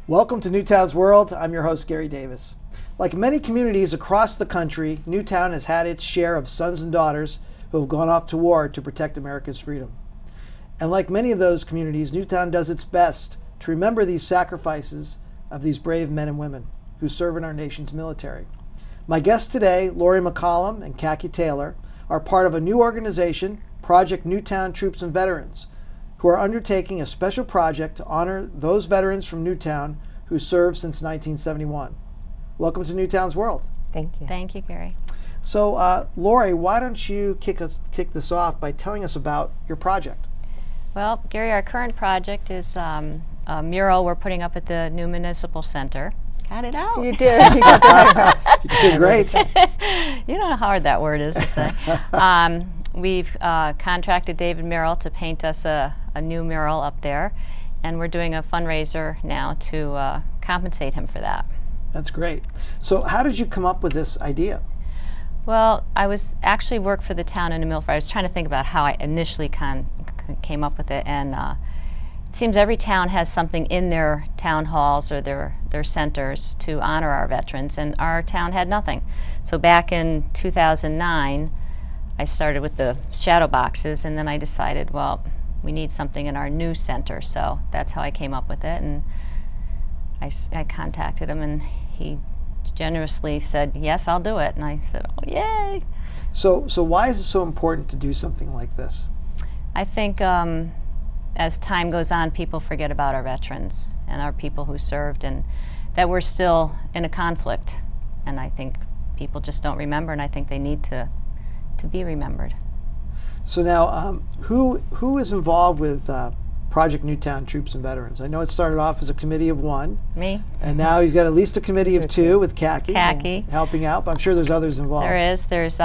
Welcome to Newtown's World. I'm your host, Gary Davis. Like many communities across the country, Newtown has had its share of sons and daughters who have gone off to war to protect America's freedom. And like many of those communities, Newtown does its best to remember these sacrifices of these brave men and women who serve in our nation's military. My guests today, Laurie McCullum and Kaki Taylor, are part of a new organization, Project Newtown Troops and Veterans, who are undertaking a special project to honor those veterans from Newtown who served since 1971. Welcome to Newtown's World. Thank you. Thank you, Gary. So, Laurie, why don't you kick this off by telling us about your project? Well, Gary, our current project is a mural we're putting up at the new municipal center. Got it out. You did. You got that. You did great. You know how hard that word is to say. We've contracted David Merrill to paint us a new mural up there, and we're doing a fundraiser now to compensate him for that. That's great. So how did you come up with this idea? Well, I was actually worked for the town in New Milford. I was trying to think about how I initially came up with it, and it seems every town has something in their town halls or their centers to honor our veterans, and our town had nothing. So back in 2009, I started with the shadow boxes, and then I decided, well, we need something in our new center, so that's how I came up with it. And I contacted him, and he generously said, yes, I'll do it. And I said, oh, yay. So why is it so important to do something like this? I think as time goes on, people forget about our veterans and our people who served, and that we're still in a conflict. And I think people just don't remember, and I think they need to be remembered. So now, who is involved with Project Newtown Troops and Veterans? I know it started off as a committee of one. Me. And now you've got at least a committee of two with Kaki. Kaki. Helping out, but I'm sure there's others involved. There is. There's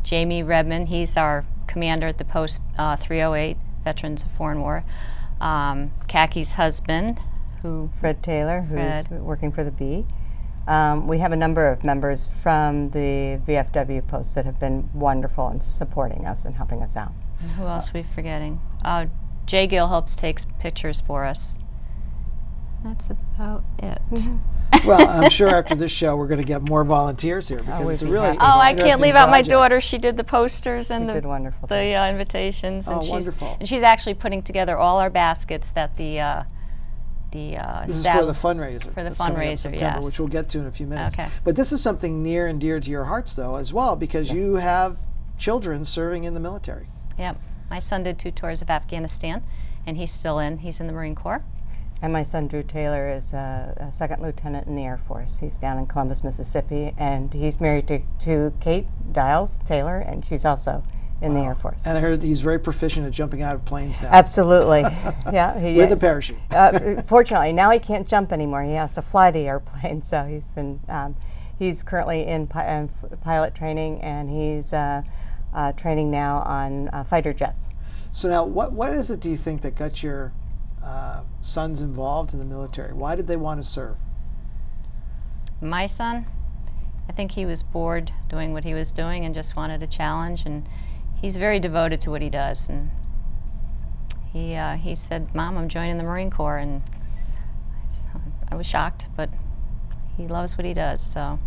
Jamie Redmond. He's our commander at the Post 308, Veterans of Foreign War. Kaki's husband, Fred Taylor, who's working for the Bee. We have a number of members from the VFW posts that have been wonderful in supporting us and helping us out. And who else are we forgetting? Jay Gill helps take pictures for us. That's about it. Well, I'm sure after this show we're going to get more volunteers here because it's a really I can't leave out my project. daughter. She did the posters and did wonderful the invitations. Oh, and wonderful. And she's actually putting together all our baskets that the this is for the fundraiser. For the that's coming up in fundraiser, September, yes. which we'll get to in a few minutes. Okay. But this is something near and dear to your hearts, though, as well, because you have children serving in the military. Yep. My son did 2 tours of Afghanistan, and he's in the Marine Corps. And my son Drew Taylor is a second lieutenant in the Air Force. He's down in Columbus, Mississippi, and he's married to Kate Dials Taylor, and she's also in the Air Force. And I heard he's very proficient at jumping out of planes now. Absolutely. Yeah. With a parachute. Fortunately, now he can't jump anymore. He has to fly the airplane. So he's currently in pilot training, and he's training now on fighter jets. So now, what is it, do you think, that got your sons involved in the military? Why did they want to serve? My son, I think he was bored doing what he was doing and just wanted a challenge, and he's very devoted to what he does. And he said, Mom, I'm joining the Marine Corps, and I was shocked, but he loves what he does, so.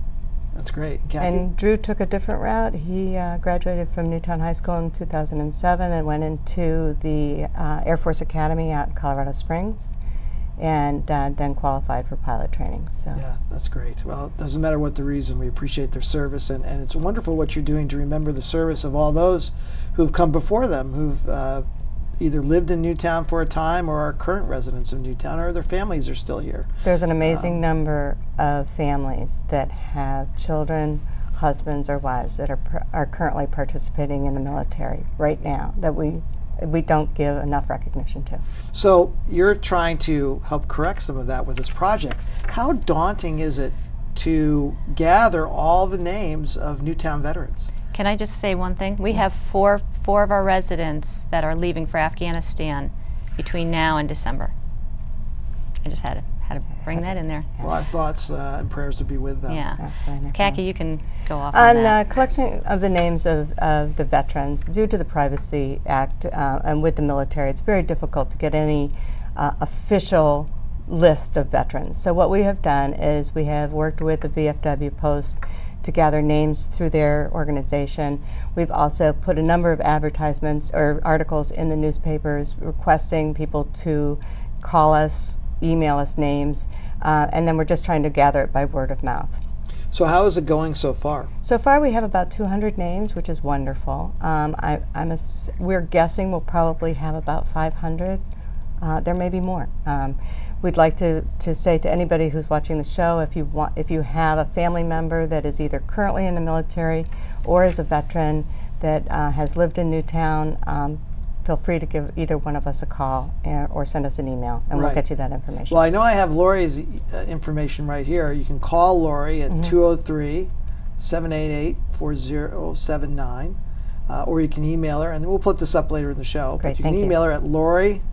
That's great. Kaki? And Drew took a different route. He graduated from Newtown High School in 2007 and went into the Air Force Academy out in Colorado Springs, and then qualified for pilot training. So. Yeah, that's great. Well, it doesn't matter what the reason, we appreciate their service, and it's wonderful what you're doing to remember the service of all those who've come before them, who've either lived in Newtown for a time or are current residents of Newtown, or their families are still here. There's an amazing number of families that have children, husbands, or wives that are currently participating in the military right now that we don't give enough recognition to. So you're trying to help correct some of that with this project. How daunting is it to gather all the names of Newtown veterans? Can I just say one thing? We have four of our residents that are leaving for Afghanistan between now and December. I just had to bring that in there. Well, our thoughts and prayers would be with them. Yeah. Absolutely. Kaki, you can go off on that. Collection of the names of the veterans, due to the Privacy Act and with the military, it's very difficult to get any official list of veterans. So what we have done is we have worked with the VFW Post to gather names through their organization. We've also put a number of advertisements or articles in the newspapers requesting people to call us, email us names, and then we're just trying to gather it by word of mouth. So how is it going so far? So far we have about 200 names, which is wonderful. We're guessing we'll probably have about 500. There may be more. We'd like to say to anybody who's watching the show, if you have a family member that is either currently in the military or is a veteran that has lived in Newtown, feel free to give either one of us a call or send us an email, and we'll get you that information. Well, I know I have Laurie's information right here. You can call Laurie at 203-788-4079, or you can email her, and we'll put this up later in the show. Great, but you can email her at Laurie,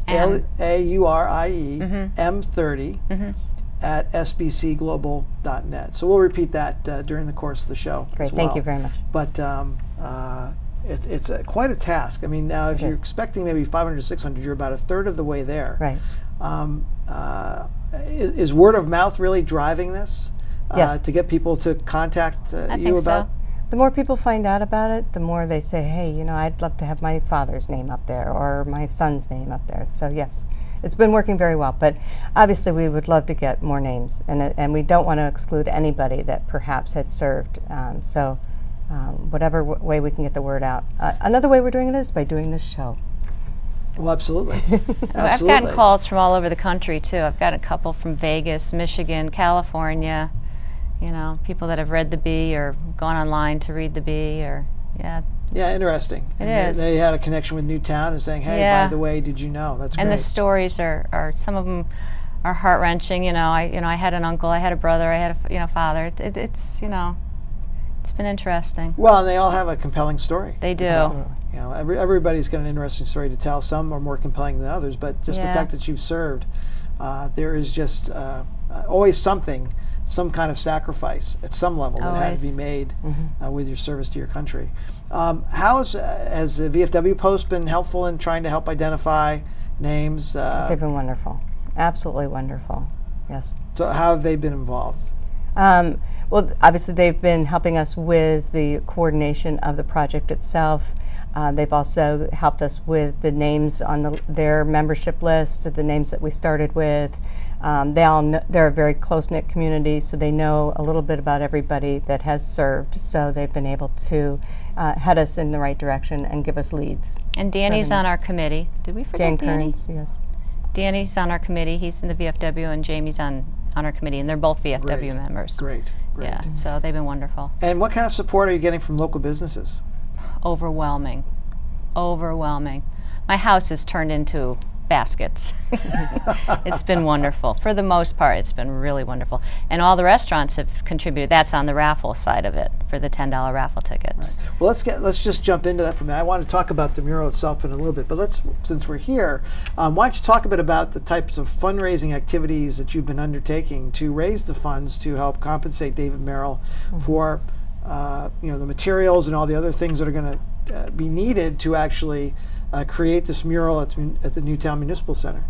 Laurie, M30, at sbcglobal.net. So we'll repeat that during the course of the show. Great, as well. thank you very much. But it's quite a task. I mean, now if you're expecting maybe 500, 600, you're about a third of the way there. Right. Is word of mouth really driving this? Yes. To get people to contact I you think about? so. The more people find out about it, the more they say, hey, you know, I'd love to have my father's name up there or my son's name up there. So yes, it's been working very well. But obviously we would love to get more names, and we don't want to exclude anybody that perhaps had served. Whatever way we can get the word out. Another way we're doing it is by doing this show. Well, absolutely. Absolutely. I've gotten calls from all over the country too. I've got a couple from Vegas, Michigan, California. You know, people that have read the Bee or gone online to read the Bee, or Yeah, interesting. It and is. They had a connection with Newtown and saying, hey, by the way, did you know? That's great. And the stories are some of them are heart wrenching. You know, I had an uncle, I had a brother, I had a father. It's it's been interesting. Well, and they all have a compelling story. They do. You know, everybody's got an interesting story to tell. Some are more compelling than others, but just the fact that you've served, there is just always something, some kind of sacrifice at some level that had to be made with your service to your country. Has the VFW Post been helpful in trying to help identify names? They've been wonderful. Absolutely wonderful. Yes. So how have they been involved? Well, obviously they've been helping us with the coordination of the project itself. They've also helped us with the names on their membership list, the names that we started with. They're a very close-knit community, so they know a little bit about everybody that has served. So they've been able to head us in the right direction and give us leads. And Danny's on our committee. Did we forget Danny? Kearns, yes. Danny's on our committee. He's in the VFW, and Jamie's on our committee, and they're both VFW members. Great. Yeah, so they've been wonderful. And what kind of support are you getting from local businesses? Overwhelming. Overwhelming. My house has turned into baskets. It's been wonderful. For the most part, it's been really wonderful. And all the restaurants have contributed. That's on the raffle side of it, for the $10 raffle tickets. Right. Well, let's just jump into that for a minute. I want to talk about the mural itself in a little bit, but since we're here, why don't you talk a bit about the types of fundraising activities that you've been undertaking to raise the funds to help compensate David Merrill for the materials and all the other things that are going to be needed to actually create this mural at the Newtown Municipal Center.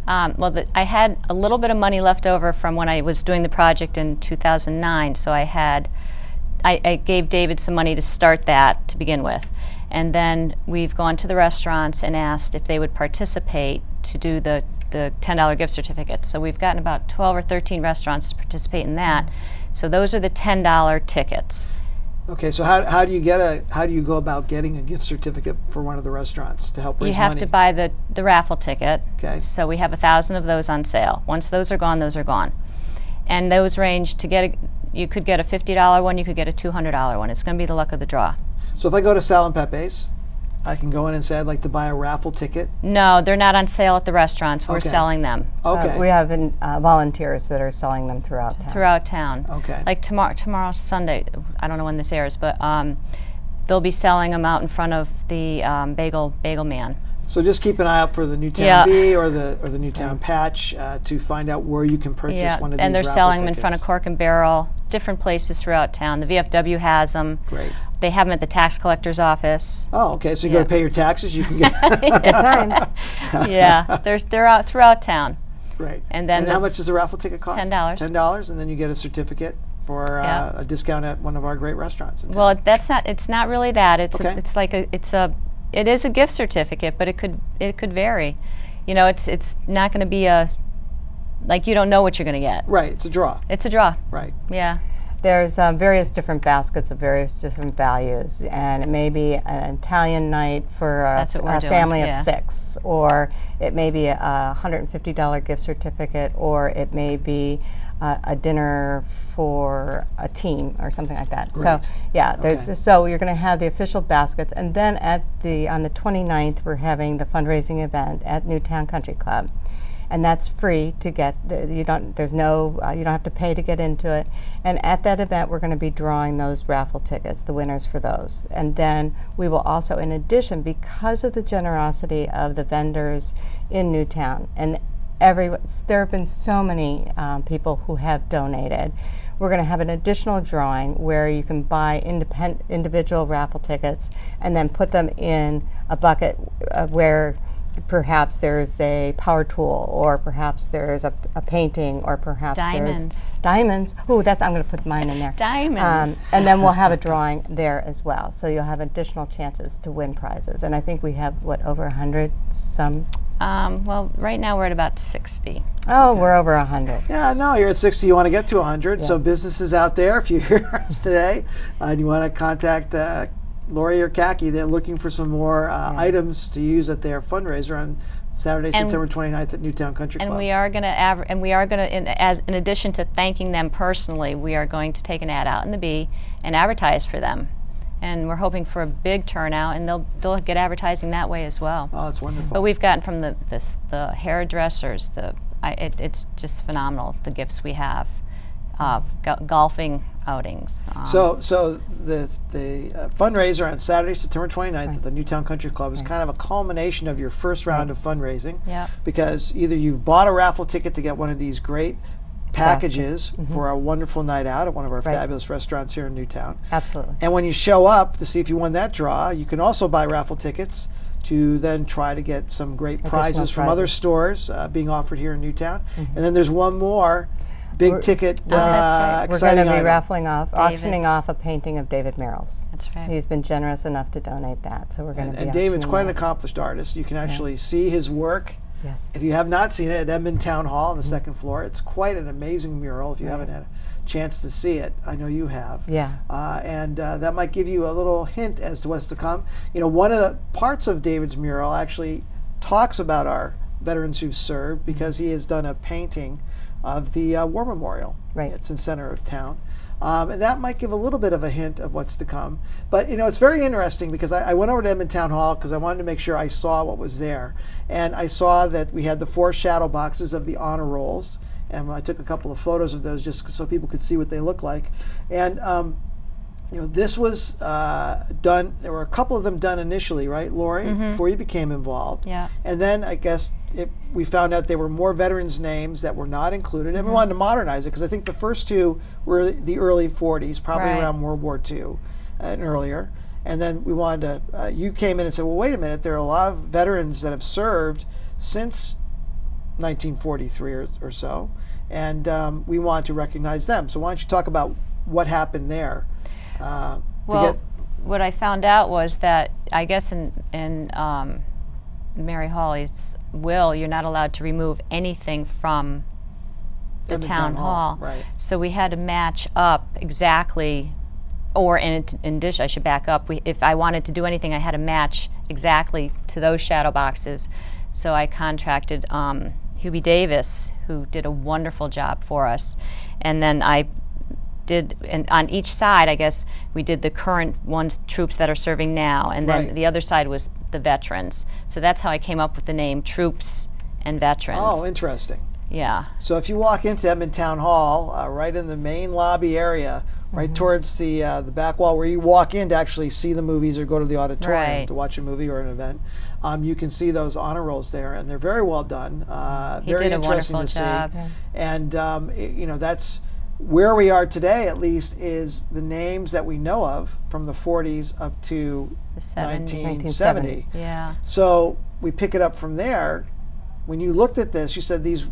I had a little bit of money left over from when I was doing the project in 2009, so I gave David some money to start that to begin with. And then we've gone to the restaurants and asked if they would participate to do the $10 gift certificates. So we've gotten about 12 or 13 restaurants to participate in that. So those are the $10 tickets. Okay, so how do you go about getting a gift certificate for one of the restaurants to help raise money? You have to buy the raffle ticket. Okay. So we have 1,000 of those on sale. Once those are gone, those are gone. And those range you could get a $50 one, you could get a $200 one. It's going to be the luck of the draw. So if I go to Sal and Pepe's, I can go in and say I'd like to buy a raffle ticket? No, they're not on sale at the restaurants. We're selling them. Okay. We have volunteers that are selling them throughout town. Throughout town. Okay. Like tomorrow's Sunday. I don't know when this airs, but they'll be selling them out in front of the Bagel Man. So just keep an eye out for the Newtown Bee or the Newtown Patch to find out where you can purchase one of these. And they're raffle selling them in tickets. front of Cork and Barrel, different places throughout town. The VFW has them. Great. They have them at the tax collector's office. Oh, okay. So you go to pay your taxes, you can get. Good time. Yeah, they're out throughout town. Right. And then how much does the raffle ticket cost? $10. $10, and then you get a certificate for a discount at one of our great restaurants in town. Well, that's not. It's not really that. It's Okay. it's like it is a gift certificate, but it could vary. You know, it's not going to be like you don't know what you're going to get. Right. It's a draw. It's a draw. Right. Yeah. There's various different baskets of various different values, and it may be an Italian night for a family of 6, or it may be a $150 gift certificate, or it may be a dinner for a team or something like that. Right. So there's so you're going to have the official baskets, and then on the 29th we're having the fundraising event at Newtown Country Club. And that's free to get. You don't have to pay to get into it. And at that event, we're going to be drawing those raffle tickets, the winners for those. And then we will also, in addition, because of the generosity of the vendors in Newtown, and there have been so many people who have donated. We're going to have an additional drawing where you can buy individual raffle tickets and then put them in a bucket where perhaps there's a power tool, or perhaps there's a painting, or perhaps there's diamonds. Oh, I'm going to put mine in there. Diamonds. And then we'll have a drawing there as well. So you'll have additional chances to win prizes. And I think we have, over 100 some? Well, right now we're at about 60. Oh, we're over 100. Yeah, no, you're at 60. You want to get to 100. Yeah. So businesses out there, if you hear us today and you want to contact Laurie or Kaki, they're looking for some more items to use at their fundraiser on Saturday, September 29th at Newtown Country Club. And we are going to, in addition to thanking them personally, we are going to take an ad out in the Bee and advertise for them. And we're hoping for a big turnout, and they'll get advertising that way as well. Oh, that's wonderful. But we've gotten from the hairdressers, it's just phenomenal, the gifts we have. Golfing outings. So the fundraiser on Saturday, September 29th at the Newtown Country Club is kind of a culmination of your first round of fundraising. Yeah. Because either you've bought a raffle ticket to get one of these great packages for a wonderful night out at one of our fabulous restaurants here in Newtown. Absolutely. And when you show up to see if you won that draw, you can also buy raffle tickets to then try to get some great prizes from other stores being offered here in Newtown. And then there's one more big ticket that's right. We're going to be raffling auctioning off a painting of David Merrill's. That's right. He's been generous enough to donate that, so we're going to be. And David's quite an accomplished artist. You can actually see his work. Yes. If you have not seen it, at Edmond Town Hall on the second floor, it's quite an amazing mural. If you haven't had a chance to see it, I know you have. Yeah. And that might give you a little hint as to what's to come. You know, one of the parts of David's mural actually talks about our veterans who've served, because he has done a painting of the War Memorial. Right. It's in the center of town. And that might give a little bit of a hint of what's to come. But, you know, it's very interesting because I went over to Edmond Town Hall because I wanted to make sure I saw what was there. And I saw that we had the 4 shadow boxes of the honor rolls. And I took a couple of photos of those just so people could see what they look like. And, you know, this was done, there were a couple of them done initially, right, Laurie, before you became involved. Yeah. And then I guess we found out there were more veterans' names that were not included, and we wanted to modernize it because I think the first 2 were the early 40s, probably around World War II and earlier. And then we wanted to, you came in and said, well, wait a minute, there are a lot of veterans that have served since 1943 or so, and we want to recognize them. So why don't you talk about what happened there? What I found out was that I guess in Mary Hawley's will, you're not allowed to remove anything from the town hall. Right. So we had to match up exactly, or in addition, I should back up. If I wanted to do anything, I had to match exactly to those shadow boxes. So I contracted Hubie Davis, who did a wonderful job for us, and then I did, and on each side, I guess, we did the current troops that are serving now, and then the other side was the veterans. So that's how I came up with the name Troops and Veterans. Oh, interesting. Yeah. So if you walk into Edmond Town Hall, right in the main lobby area, right towards the back wall where you walk in to actually see the movies or go to the auditorium to watch a movie or an event, you can see those honor rolls there, and they're very well done. Very interesting to see. And you know, that's where we are today, at least, is the names that we know of from the 40s up to 1970. Yeah. So we pick it up from there. when you looked at this, you said these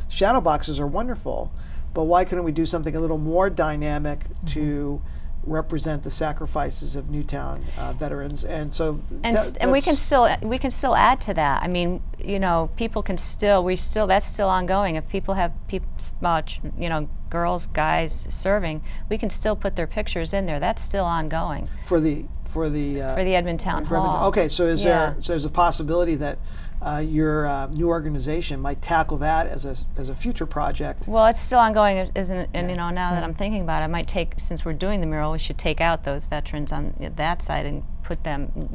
shadow boxes are wonderful, but why couldn't we do something a little more dynamic to represent the sacrifices of Newtown veterans? And so, and we can still add to that. I mean, you know, people can still that's still ongoing. If people have you know, girls, guys serving, we can still put their pictures in there. That's still ongoing for the Edmond Town Hall. Okay, so there's a possibility that your new organization might tackle that as a future project. Well, it's still ongoing, and you know, now that I'm thinking about it, I might since we're doing the mural, we should take out those veterans on that side and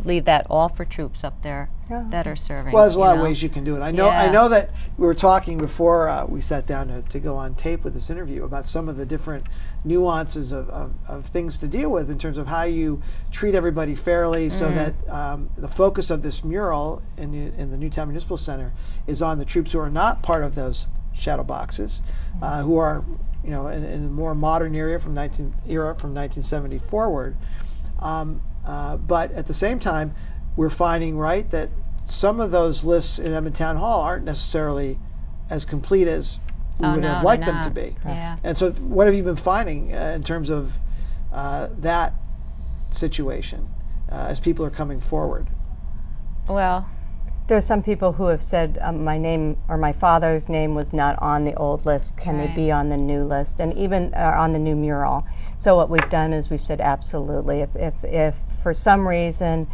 leave that all for troops up there that are serving. Well, there's a lot of ways you can do it. I know that we were talking before we sat down to go on tape with this interview about some of the different nuances of things to deal with in terms of how you treat everybody fairly, so that the focus of this mural in the Newtown Municipal Center is on the troops who are not part of those shadow boxes, who are, you know, in the more modern era from 1970 forward. But at the same time, we're finding, right, that some of those lists in Edmond Town Hall aren't necessarily as complete as we would have liked them to be. Yeah. And so what have you been finding in terms of that situation as people are coming forward? Well, there's some people who have said my name or my father's name was not on the old list. Can they be on the new list, and even on the new mural? So what we've done is we've said absolutely. If for some reason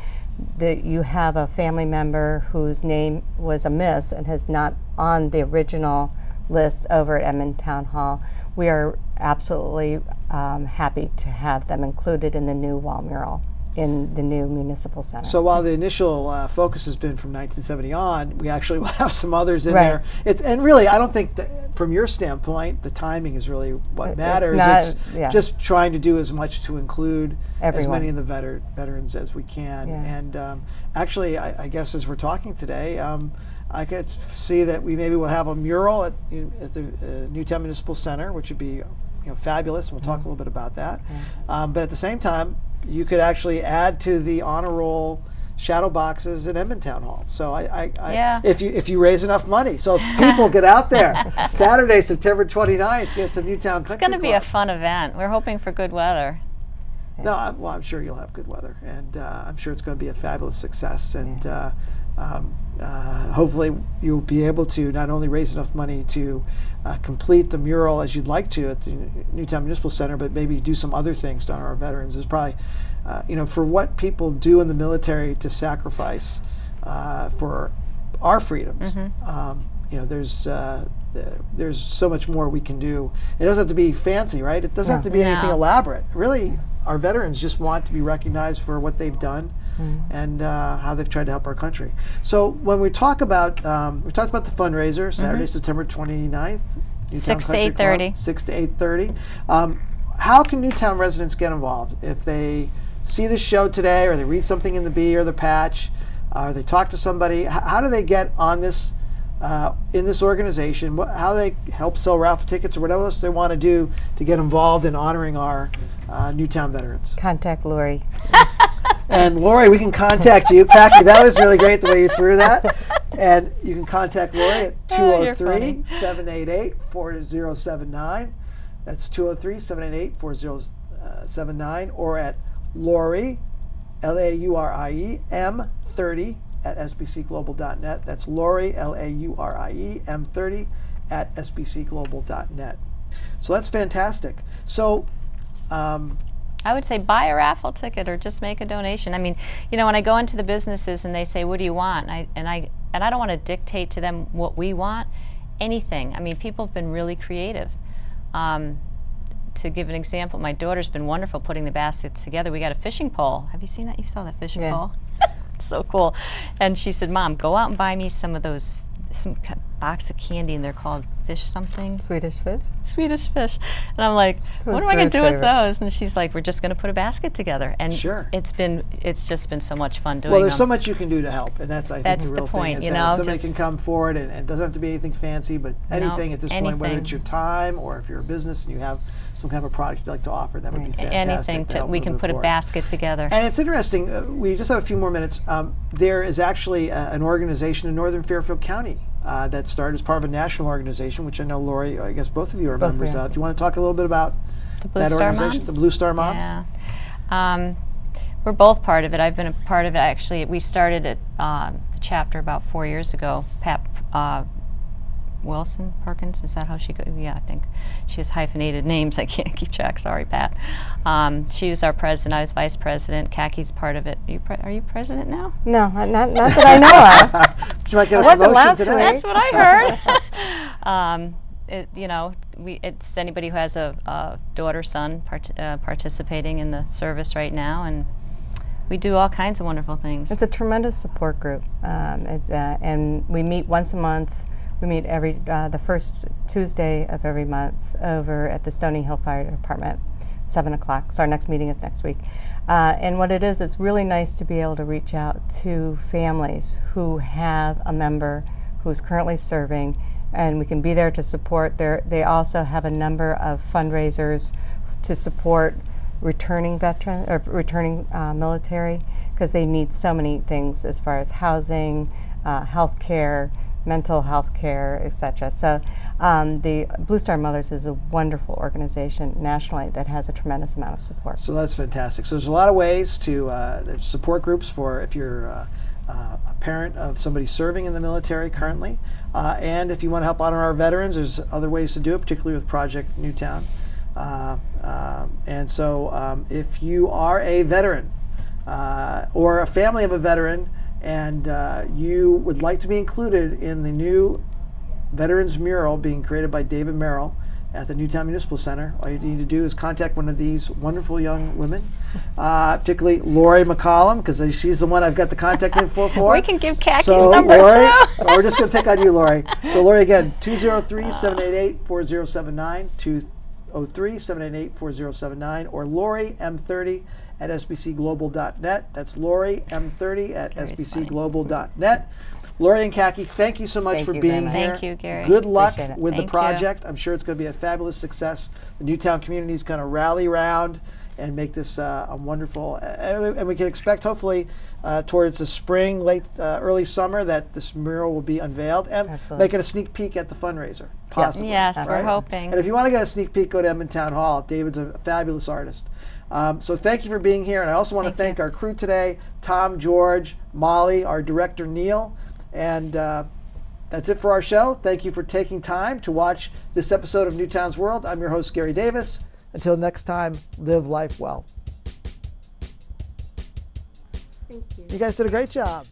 that you have a family member whose name was amiss and has not on the original list over at Edmond Town Hall, we are absolutely happy to have them included in the new wall mural in the new municipal center. So while the initial focus has been from 1970 on, we actually will have some others in there. And really, I don't think that from your standpoint, the timing is really what matters. It's just trying to do as much to include as many of the veterans as we can. And actually, I guess as we're talking today, I could see that we maybe will have a mural at the Newtown Municipal Center, which would be, you know, fabulous. And we'll talk a little bit about that. But at the same time, you could actually add to the honor roll shadow boxes at Edmond Town Hall. So if you raise enough money, so people get out there. Saturday, September 29th, get to Newtown Country Club. It's going to be a fun event. We're hoping for good weather. No, well, I'm sure you'll have good weather, and I'm sure it's going to be a fabulous success. And hopefully you'll be able to not only raise enough money to complete the mural as you'd like to at the Newtown Municipal Center, but maybe do some other things to honor our veterans. There's probably, you know, for what people do in the military to sacrifice for our freedoms, you know, there's so much more we can do. It doesn't have to be fancy, right? It doesn't have to be anything elaborate. Really, our veterans just want to be recognized for what they've done and how they've tried to help our country. So when we talk about, we talked about the fundraiser, Saturday, September 29th, Newtown 6 to Country 8:30. Club, 6 to 8:30. How can Newtown residents get involved? If they see this show today, or they read something in the Bee or the Patch, or they talk to somebody, how do they get on this, in this organization? How do they help sell raffle tickets or whatever else they want to do to get involved in honoring our Newtown veterans? Contact Laurie. And Laurie, we can contact you. Kaki, that was really great the way you threw that. And you can contact Laurie at 203-788-4079. That's 203-788-4079, or at Laurie, Laurie, M30 at sbcglobal.net. That's Laurie, Laurie, M30 at sbcglobal.net. So that's fantastic. So I would say buy a raffle ticket or just make a donation. I mean, you know, when I go into the businesses and they say, "What do you want?" and I don't want to dictate to them what we want. Anything. I mean, people have been really creative. To give an example, my daughter's been wonderful putting the baskets together. We got a fishing pole. Have you seen that? You saw that fishing pole? It's so cool. And she said, "Mom, go out and buy me some of those, some box of candy, and they're called fish something. Swedish fish? Swedish fish. And I'm like, what am I going to do with those? And she's like, we're just going to put a basket together. And Sure. it's just been so much fun doing Well, there's them. so much you can do to help, and that's, I think, the real point, thing. you Is know, that somebody can come forward, and it doesn't have to be anything fancy, but anything at this point, whether it's your time or if you're a business and you have some kind of a product you'd like to offer, that would be fantastic. Anything we can put a basket together. And it's interesting, we just have a few more minutes. There is actually an organization in northern Fairfield County that started as part of a national organization, which I know, Laurie, I guess both of you are members of. Do you want to talk a little bit about that organization, the Blue Star Moms? Yeah. We're both part of it. I've been a part of it, actually. We started it, the chapter about 4 years ago. Pat Wilson Perkins, is that how she goes? Yeah, I think she has hyphenated names. I can't keep track. Sorry, Pat. She was our president. I was vice president. Kaki's part of it. Are you president now? No, not that I know of. You might get a wasn't promotion last today. week. That's what I heard. You know, it's anybody who has a daughter, son participating in the service right now, and we do all kinds of wonderful things. It's a tremendous support group, and we meet once a month. We meet the first Tuesday of every month over at the Stony Hill Fire Department, 7 o'clock. So our next meeting is next week. And what it is, it's really nice to be able to reach out to families who have a member who is currently serving, and we can be there to support. They also have a number of fundraisers to support returning veterans or returning military, because they need so many things as far as housing, health care, mental health care, etc. So the Blue Star Mothers is a wonderful organization nationally that has a tremendous amount of support. So that's fantastic. So there's a lot of ways to, there's support groups for if you're a parent of somebody serving in the military currently, and if you want to help honor our veterans, there's other ways to do it, particularly with Project Newtown. And so if you are a veteran or a family of a veteran, and you would like to be included in the new Veterans Mural being created by David Merrill at the Newtown Municipal Center, all you need to do is contact one of these wonderful young women, particularly Laurie McCullum, because she's the one I've got the contact info for. We can give Kaki's so number Laurie, too. We're just going to pick on you, Laurie. So Laurie, again, 203-788-4079, 203-788-4079, or Laurie M30 at sbcglobal.net. That's Laurie M30 at sbcglobal.net. Laurie and Kaki, thank you so much for being here. Thank you, Gary. Good luck with the Thank project. I'm sure it's going to be a fabulous success. The Newtown community is going to rally around and make this a wonderful, and we can expect hopefully towards the spring, early summer, that this mural will be unveiled, and making a sneak peek at the fundraiser, possibly. Yes, right? we're hoping. And if you want to get a sneak peek, go to Edmond Town Hall. David's a fabulous artist. So thank you for being here, and I also want to thank our crew today, Tom, George, Molly, our director, Neil, and that's it for our show. Thank you for taking time to watch this episode of Newtown's World. I'm your host, Gary Davis. Until next time, live life well. Thank you. You guys did a great job.